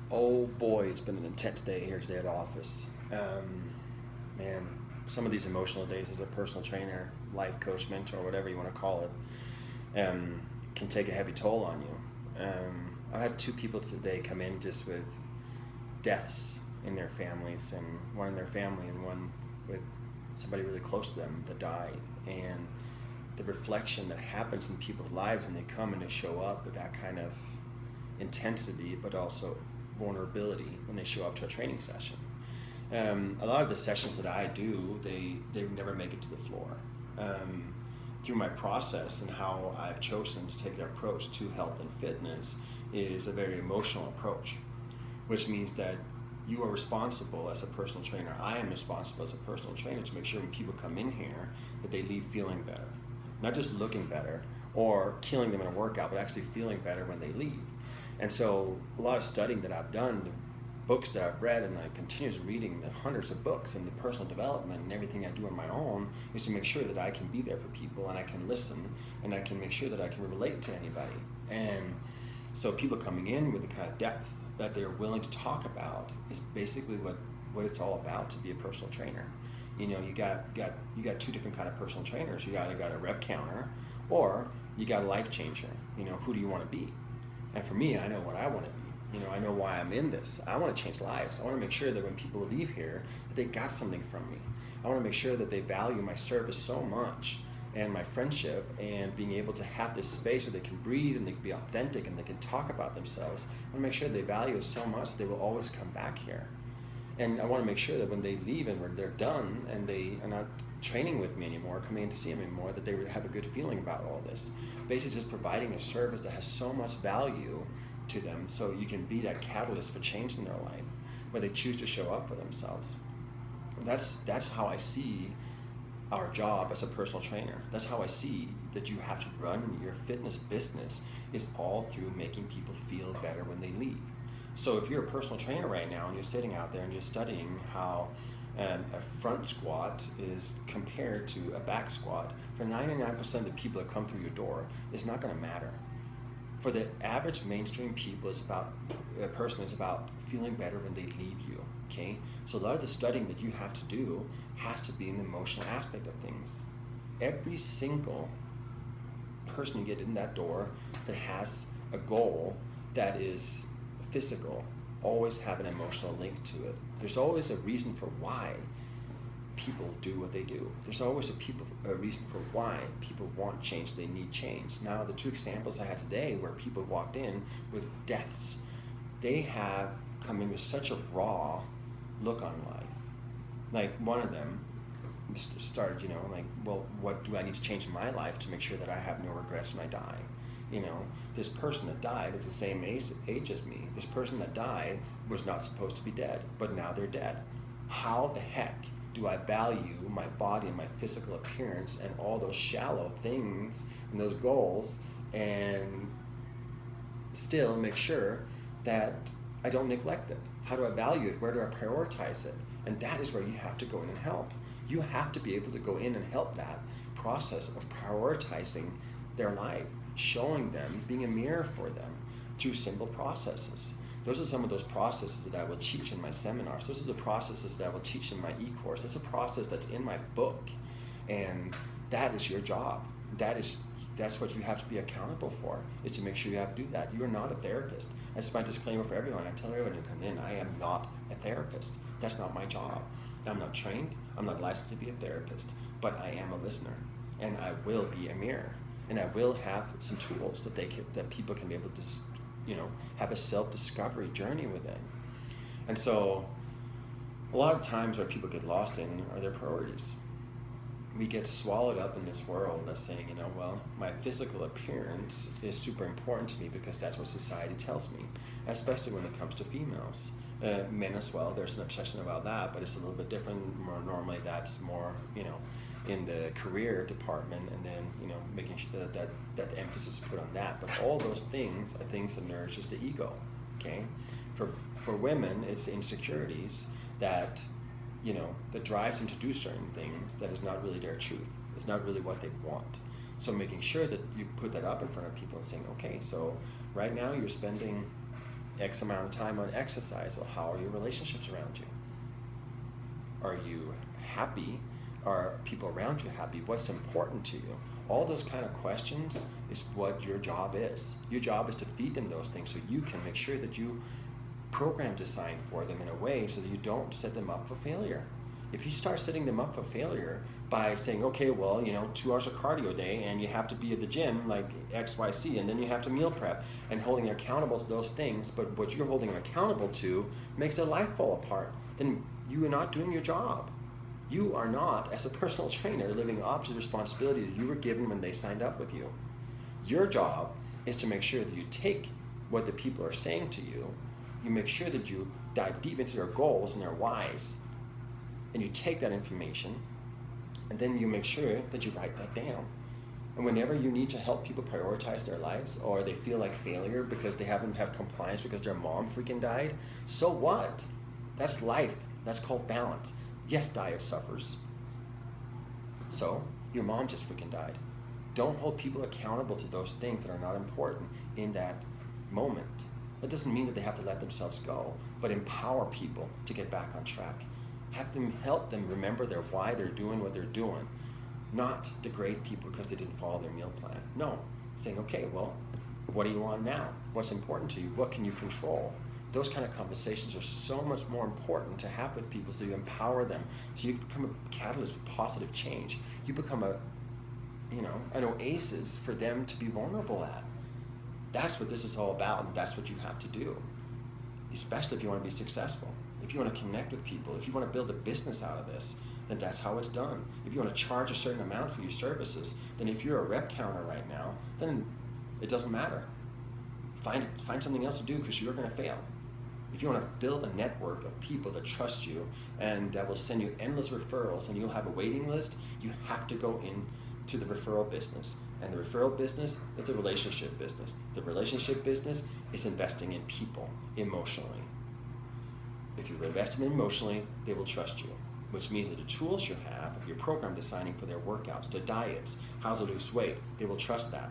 Oh boy, it's been an intense day here today at the office. Man, some of these emotional days as a personal trainer, life coach, mentor, whatever you want to call it, can take a heavy toll on you. I had two people today come in just with deaths in their families, and one in their family and one with somebody really close to them that died. And the reflection that happens in people's lives when they come and they show up with that kind of intensity, but also vulnerability when they show up to a training session. A lot of the sessions that I do, they never make it to the floor. Through my process and how I've chosen to take the approach to health and fitness is a very emotional approach, which means that you are responsible as a personal trainer. I am responsible as a personal trainer to make sure when people come in here that they leave feeling better. Not just looking better or killing them in a workout, but actually feeling better when they leave. And so a lot of studying that I've done, the books that I've read, and I continue reading the hundreds of books and the personal development and everything I do on my own, is to make sure that I can be there for people and I can listen and I can make sure that I can relate to anybody. And so people coming in with the kind of depth that they're willing to talk about is basically what it's all about to be a personal trainer. You know, you got two different kind of personal trainers. You either got a rep counter or you got a life changer. You know, who do you want to be? And for me, I know what I want to be. You know, I know why I'm in this. I want to change lives. I want to make sure that when people leave here, that they got something from me. I want to make sure that they value my service so much and my friendship and being able to have this space where they can breathe and they can be authentic and they can talk about themselves. I want to make sure they value it so much that they will always come back here. And I want to make sure that when they leave and they're done and they are not training with me anymore, coming in to see me anymore, that they would have a good feeling about all this. Basically just providing a service that has so much value to them so you can be that catalyst for change in their life, where they choose to show up for themselves. That's how I see our job as a personal trainer. That's how I see that you have to run your fitness business, is all through making people feel better when they leave. So if you're a personal trainer right now and you're sitting out there and you're studying how a front squat is compared to a back squat, for 99% of the people that come through your door, it's not going to matter. For the average mainstream people, it's about a person is about feeling better when they leave you. Okay, so a lot of the studying that you have to do has to be in the emotional aspect of things. Every single person you get in that door that has a goal that is physical always have an emotional link to it. There's always a reason for why people do what they do. There's always a reason for why people want change, they need change. Now, the two examples I had today where people walked in with deaths, they have come in with such a raw look on life. Like one of them started, like, well, what do I need to change in my life to make sure that I have no regrets when I die? This person that died is the same age as me. This person that died was not supposed to be dead, but now they're dead. How the heck do I value my body and my physical appearance and all those shallow things and those goals and still make sure that I don't neglect it? How do I value it? Where do I prioritize it? And that is where you have to go in and help. You have to be able to go in and help that process of prioritizing their life, showing them, being a mirror for them through simple processes. Those are some of those processes that I will teach in my seminars. Those are the processes that I will teach in my e-course. That's a process that's in my book. And that is your job. That's what you have to be accountable for, is to make sure you have to do that. You are not a therapist. That's my disclaimer for everyone. I tell everyone who come in, I am not a therapist. That's not my job. I'm not trained. I'm not licensed to be a therapist. But I am a listener. And I will be a mirror. And I will have some tools that people can be able to have a self-discovery journey within. And so a lot of times where people get lost in are their priorities. We get swallowed up in this world that's saying, well, my physical appearance is super important to me because that's what society tells me, especially when it comes to females. Men as well, there's an obsession about that, but it's a little bit different. More normally that's more, in the career department, and then making sure that the emphasis is put on that. But all those things are things that nourishes the ego. Okay, for women, it's the insecurities that that drives them to do certain things that is not really their truth. It's not really what they want. So making sure that you put that up in front of people and saying, okay, so right now you're spending X amount of time on exercise. Well, how are your relationships around you? Are you happy? Are people around you happy? What's important to you? All those kind of questions is what your job is. Your job is to feed them those things so you can make sure that you program design for them in a way so that you don't set them up for failure. If you start setting them up for failure by saying, okay, well, 2 hours of cardio a day and you have to be at the gym like XYZ, and then you have to meal prep, and holding them accountable to those things, but what you're holding them accountable to makes their life fall apart, then you are not doing your job. You are not, as a personal trainer, living up to the responsibility that you were given when they signed up with you. Your job is to make sure that you take what the people are saying to you, you make sure that you dive deep into their goals and their whys, and you take that information, and then you make sure that you write that down. And whenever you need to help people prioritize their lives, or they feel like failure because they haven't have compliance because their mom freaking died, so what? That's life. That's called balance. Yes, diet suffers. So, your mom just freaking died. Don't hold people accountable to those things that are not important in that moment. That doesn't mean that they have to let themselves go, but empower people to get back on track. Help them remember their why they're doing what they're doing. Not degrade people because they didn't follow their meal plan. No, saying, okay, well, what do you want now? What's important to you? What can you control? Those kind of conversations are so much more important to have with people, so you empower them, so you become a catalyst for positive change. You become an oasis for them to be vulnerable at. That's what this is all about, and that's what you have to do, especially if you want to be successful. If you want to connect with people, if you want to build a business out of this, then that's how it's done. If you want to charge a certain amount for your services, then if you're a rep counter right now, then it doesn't matter. Find something else to do, because you're going to fail. If you want to build a network of people that trust you and that will send you endless referrals and you'll have a waiting list, you have to go into the referral business. And the referral business is a relationship business. The relationship business is investing in people emotionally. If you invest in them emotionally, they will trust you, which means that the tools you have, your program designing for their workouts, their diets, how to lose weight, they will trust that.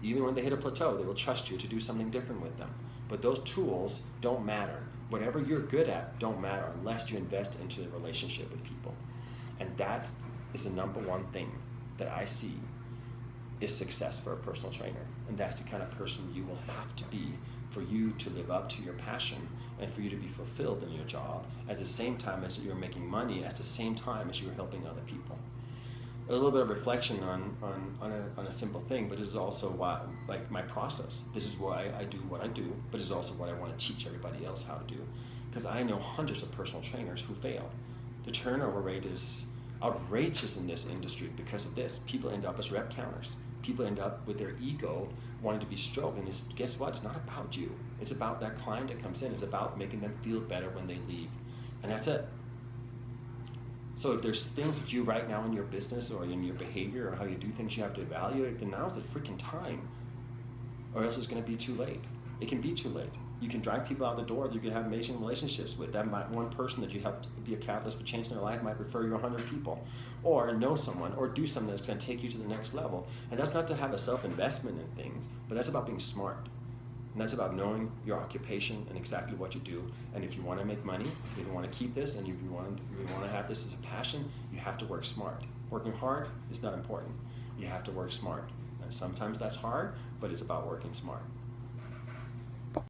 Even when they hit a plateau, they will trust you to do something different with them. But those tools don't matter. Whatever you're good at don't matter unless you invest into the relationship with people. And that is the number one thing that I see is success for a personal trainer. And that's the kind of person you will have to be for you to live up to your passion and for you to be fulfilled in your job at the same time as you're making money, at the same time as you're helping other people. A little bit of reflection on a simple thing, but this is also why, like, my process. This is why I do what I do, but it's also what I want to teach everybody else how to do. Because I know hundreds of personal trainers who fail. The turnover rate is outrageous in this industry because of this. People end up as rep counters. People end up with their ego wanting to be stroked, and guess what? It's not about you. It's about that client that comes in. It's about making them feel better when they leave, and that's it. So if there's things that you right now in your business or in your behavior or how you do things you have to evaluate, then now's the freaking time, or else it's going to be too late. It can be too late. You can drive people out the door that you can have amazing relationships with. That one person that you helped be a catalyst for changing their life might refer you 100 people, or know someone, or do something that's going to take you to the next level. And that's not to have a self-investment in things, but that's about being smart. And that's about knowing your occupation and exactly what you do. And if you want to make money, if you want to keep this, and if you want to have this as a passion, you have to work smart. Working hard is not important. You have to work smart. And sometimes that's hard, but it's about working smart.